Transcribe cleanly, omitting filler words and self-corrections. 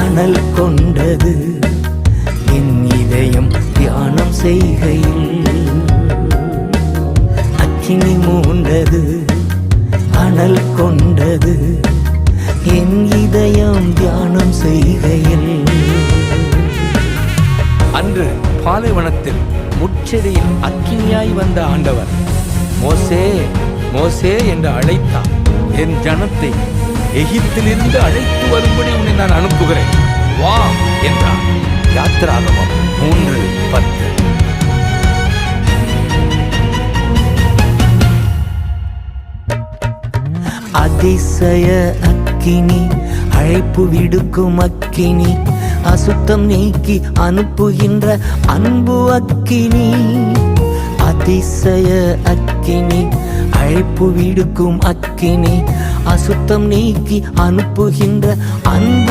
அனல் கொண்டது என் இதயம் தியானம் செய்கையில். அக்கினி மூண்டது அனல் கொண்டது என் இதயம் தியானம் செய்கையில். அன்று பாலைவனத்தில் முட்செடியில் அக்கினியாய் வந்த ஆண்டவர் மோசே மோசே என்று அழைத்தார். என் ஜனத்தை எகிப்திலிருந்து அழைத்து வரும்படி உன்னை நான் அனுப்புகிறேன், வா என்றார். யாத்திராகமம் 3:10. அதிசய அக்கினி, அழைப்பு விடுக்கும் அக்கினி, அசுத்தம் நீக்கி அனுப்புகின்ற அன்பு அக்கினி. அதிசய அக்கினி, அழைப்பு விடுக்கும் அக்கினி, அசுத்தம் நீக்கி அனுப்புகின்ற அன்பு